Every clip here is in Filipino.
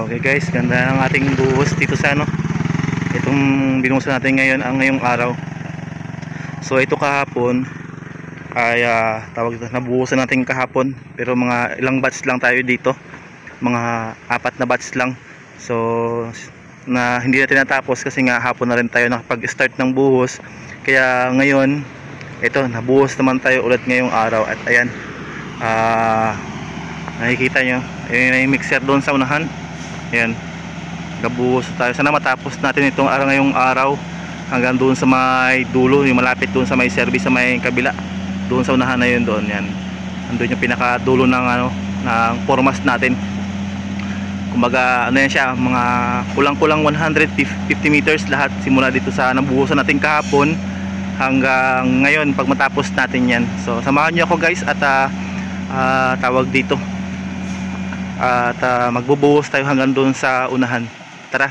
Okay guys, ganda ng ating buhos dito sa ano. Itong binuhusan natin ngayon ang ngayong araw. So ito kahapon ay tawag ito, nabuhusan natin kahapon, pero mga ilang batch lang tayo dito. Mga 4 na batch lang. So na hindi natin natapos kasi nga hapon na rin tayo nakapag-start ng buhos. Kaya ngayon ito, nabuhos naman tayo ulit ngayong araw. At ayan, nakikita nyo, may mixer doon sa unahan. Ayan, nabuhos tayo. Sana matapos natin itong ngayong araw hanggang doon sa may dulo, yung malapit doon sa may service sa may kabila, doon sa unahan na yun doon. Yan, andun yung pinakadulo ng ng formas natin. Kumbaga ano yan siya, mga kulang-kulang 150 meters lahat, simula dito sa nabuhusan natin kahapon hanggang ngayon pag matapos natin yan. So samahan nyo ako guys at tawag dito at magbubuhos tayo hanggang doon sa unahan. Tara.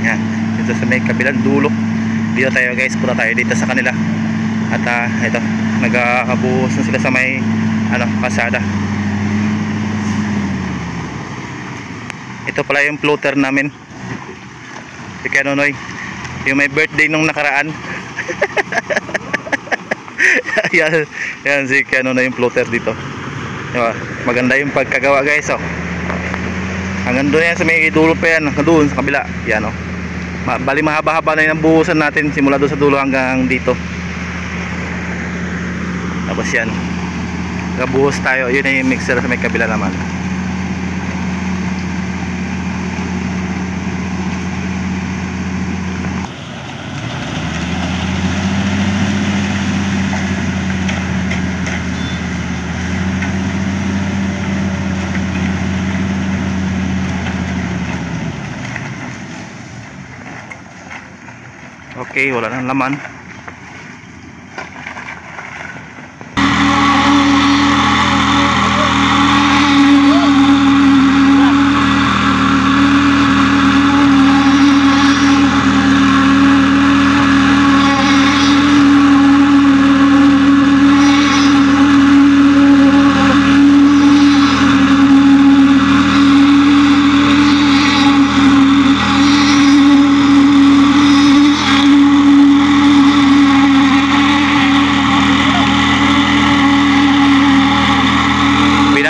Yan, dito sa may kabilang dulo dito tayo guys, punta tayo dito sa kanila. At ito, nagkabuhos na sila sa may kasada. Ito pala yung floater namin, si Kanonoy, yung may birthday nung nakaraan. yan si Kanonoy yung floater dito, diba? Maganda yung pagkagawa guys. Hanggang doon yan sa may dulo pa yan, doon sa kabila yan. Bali mahaba-haba na yung buhusan natin, simula doon sa dulo hanggang dito. Tapos yan, nabuhos tayo. Yun na yung mixer sa may kabila naman. Okay, wala nang laman.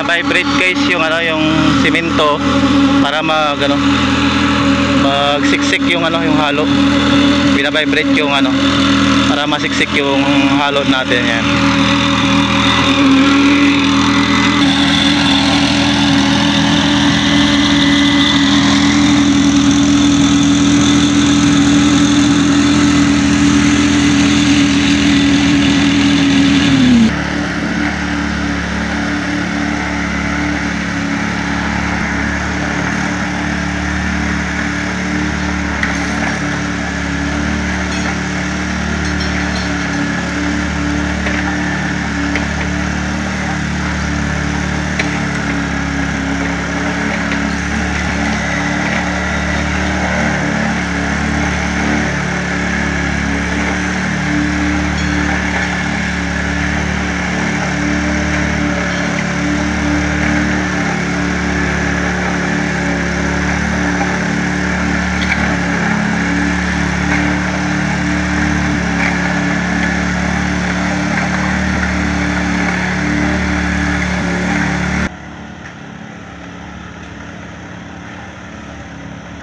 Vibrate guys yung yung simento para magsiksik yung yung halo. Bina-vibrate yung para masiksik yung halo natin. Yan.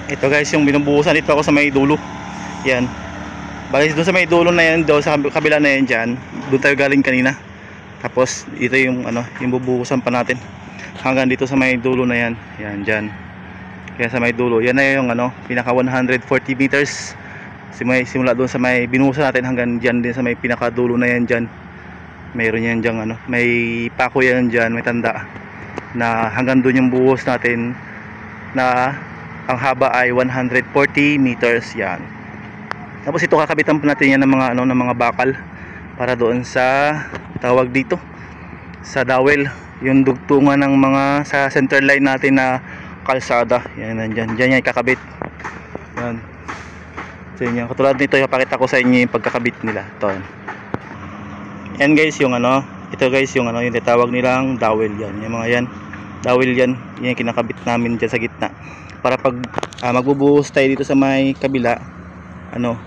Ito guys yung binubuhusan. Dito ako sa may dulo. Yan. Bali doon sa may dulo na yan, doon sa kabila na yan dyan, doon tayo galing kanina. Tapos ito yung yung bubuhusan pa natin hanggang dito sa may dulo na yan. Yan dyan. Kaya sa may dulo, yan na yung pinaka 140 meters. Simula doon sa may binuhusan natin hanggang dyan din sa may pinaka dulo na yan dyan. Mayroon yan dyan may pako yan dyan, may tanda na hanggang doon yung buhos natin, na ang haba ay 140 meters. Yan. Tapos ito kakabitan pa natin yan ng mga ng mga bakal para doon sa tawag dito sa dowel, yung dugtungan ng mga sa center line natin na kalsada. Yan, diyan yan kakabit. Yan. So yun, katulad nito, ipakita ko sa inyo yung pagkakabit nila. Ito. Yan guys, yung Ito guys yung ano, yung tinatawag nilang dowel yan. Yung mga yan, dowel yan, yung kinakabit namin dyan sa gitna. Para pag magbubuhos tayo dito sa may kabila, ano,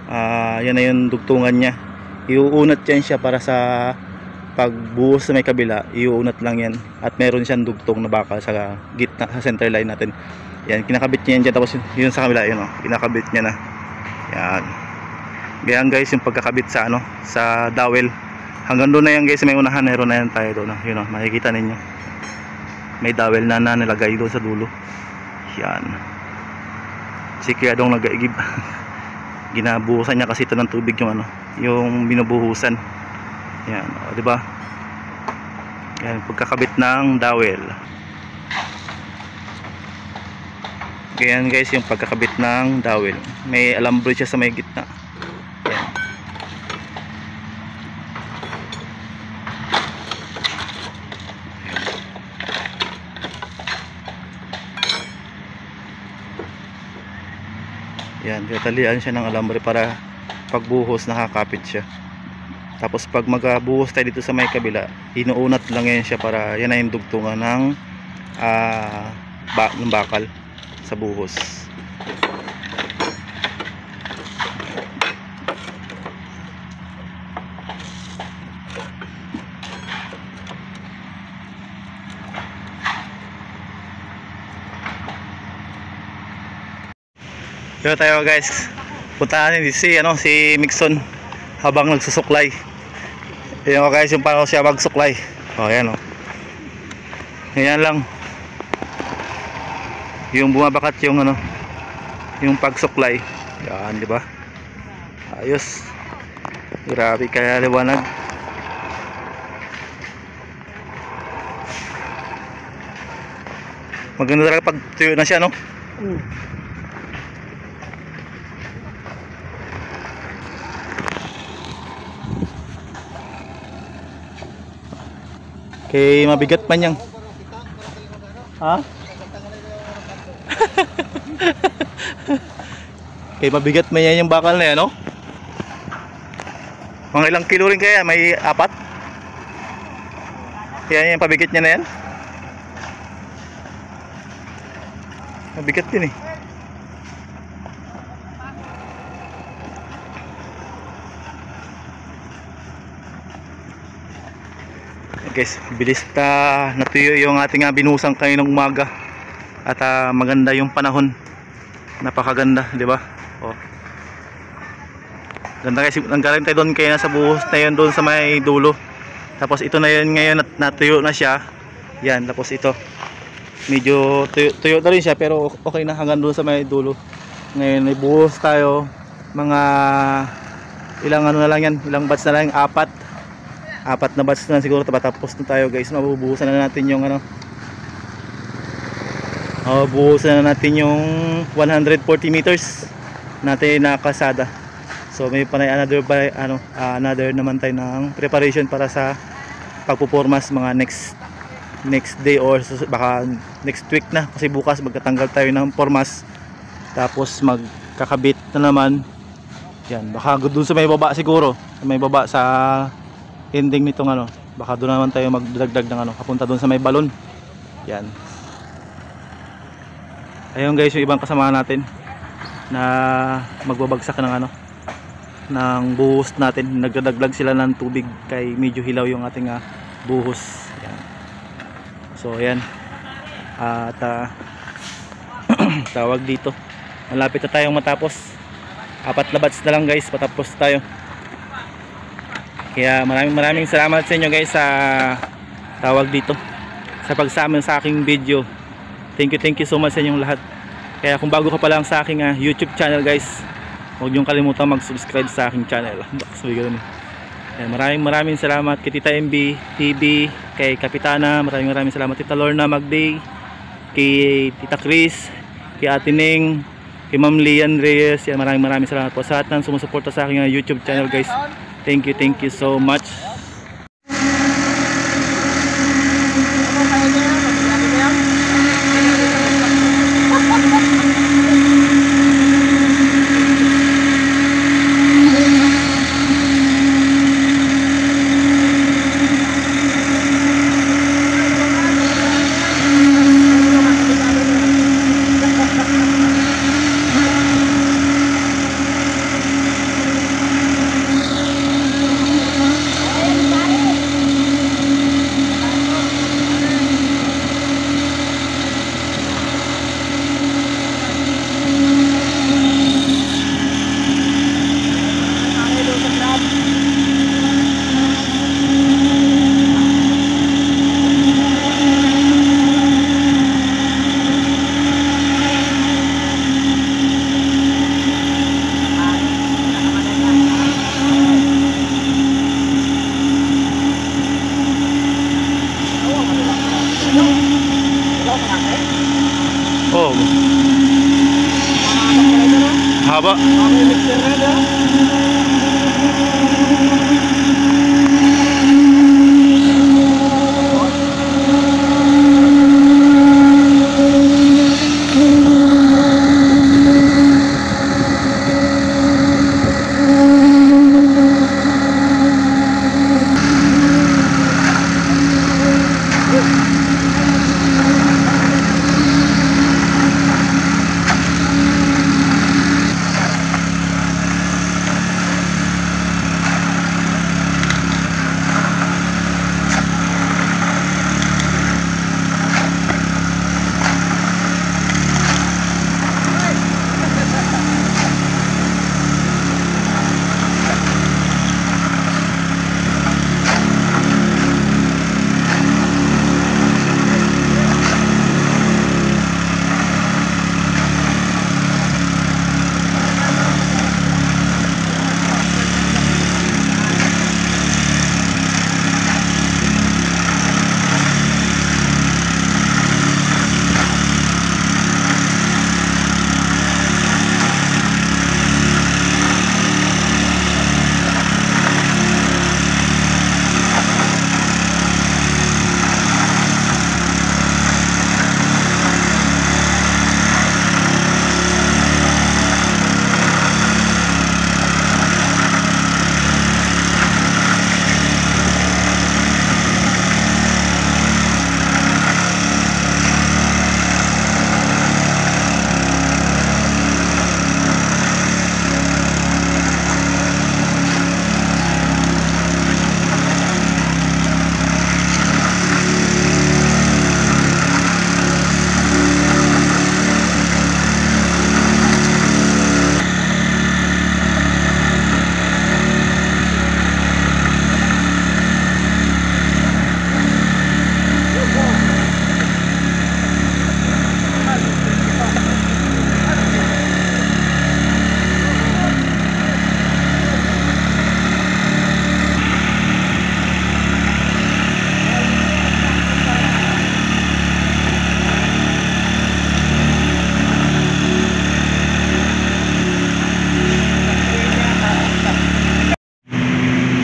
yan na yung dugtungan niya. Iuunat yan siya para sa pagbuhos sa may kabila, iuunat lang yan. At meron siyang dugtong na bakal sa gitna, sa center line natin. Yan, kinakabit niya yan dyan. Tapos yun sa kabila, yun, kinakabit niya na. Yan. Ganyan guys yung pagkakabit sa ano, sa dowel. Hanggang doon na yan guys, may unahan, meron na yan tayo doon. Yun, makikita ninyo. May dowel na nilagay doon sa dulo. Yan. Si Kuya Dong nag-iigib. Ginabuhusan niya kasi ito ng tubig yung ano, yung binubuhusan. Yan, o, di ba? Yan, pagkakabit ng dowel. Ganyan guys yung pagkakabit ng dowel. May alambre siya sa may gitna. Yan, tinatalian siya ng alambre para pagbuhos nakakapit siya. Tapos pag magbuhos tayo dito sa may kabila, inuunat lang yan siya para yan ay yung dugtungan ng bakal sa buhos. Dito tayo guys, puntahan natin si Mixon habang nagsusuklay. Ayan o guys yung paano siya magsuklay. O ayan o, ayan lang yung bumabakat yung ano, yung pagsuklay. Yan, di ba? Ayos, grabe kaya liwanag. Maganda talaga pag tuyo na siya, no? Okay, mabigat man yang. Ha? Okay, mabigat man yan yung bakal na yan, no? Mga ilang kilo rin kaya? May 4? Yan yung pabigat niya na yan. Mabigat din eh. Guys, bilis natuyo yung ating binusang kaninang umaga. At maganda yung panahon. Napakaganda, di ba? Oh. Ganda guys, nanggaling tayo doon kaya nasa buhos na yun doon sa may dulo. Tapos ito na yun ngayon, natuyo na siya. Yan, tapos ito. Medyo tuyo na rin siya pero okay na hanggang doon sa may dulo. Ngayon may buhos tayo. Mga ilang ano na lang yan, ilang batch na lang, 4 na batch na siguro, tapos na tayo guys. Mabubuhusan na natin yung ano, buhusan na natin yung 140 meters natin na kalsada. So may panay another naman tayo ng preparation para sa pagpupormas mga next day or baka next week na, kasi bukas magtatanggal tayo ng pormas tapos magkakabit na naman. Yan, baka doon sa may baba siguro, may baba sa ending nitong ano, baka doon naman tayo magdagdag ng ano, papunta doon sa may balon. Yan. Ayun guys, yung ibang kasama natin na magbabagsak ng ano, ng buhos natin. Nagdadaglag sila ng tubig kay medyo hilaw yung ating buhos. Yan. So ayan. At tawag dito, malapit na tayong matapos. 4 na batch na lang guys, patapos tayo. Kaya maraming salamat sa inyo guys sa tawag dito, sa pagsama sa aking video. Thank you so much sa inyong lahat. Kaya kung bago ka pa lang sa aking YouTube channel guys, huwag niyong kalimutan mag-subscribe sa aking channel. Maraming salamat kay Tita MB TV, kay Kapitana, maraming salamat Tita Lorna Magday, kay Tita Chris, kay Ate Ning, kay Ma'am Lian Reyes. Yan, maraming salamat po sa lahat ng sumusuporta sa aking YouTube channel guys. Thank you so much. Oh, haba.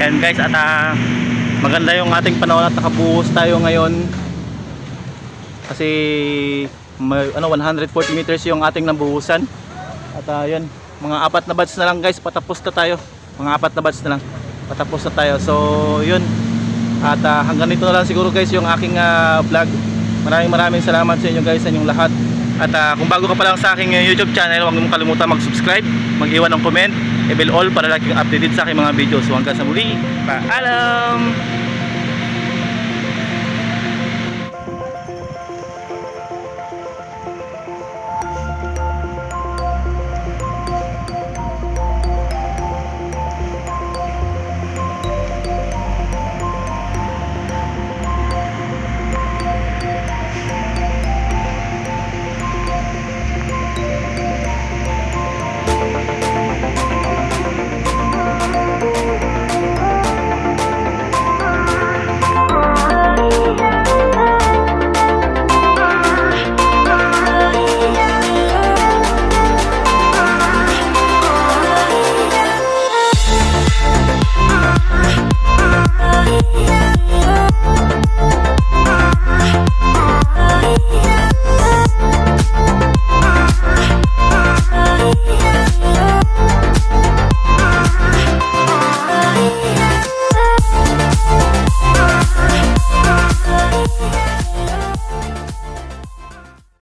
Ayan guys, at maganda yung ating panahon at nakabuhos tayo ngayon kasi may, 140 meters yung ating nabuhusan. At yun, mga 4 na batch na lang guys, patapos na tayo. Mga 4 na batch na lang, patapos na tayo. So yun, at hanggang dito na lang siguro guys yung aking vlog. Maraming salamat sa inyo guys, sa inyong lahat. At kung bago ka pa lang sa aking YouTube channel, huwag mong kalimutan mag-subscribe, mag-iwan ng comment, i-bell all para lagi kang updated sa aking mga videos. So hanggang sa muli, paalam!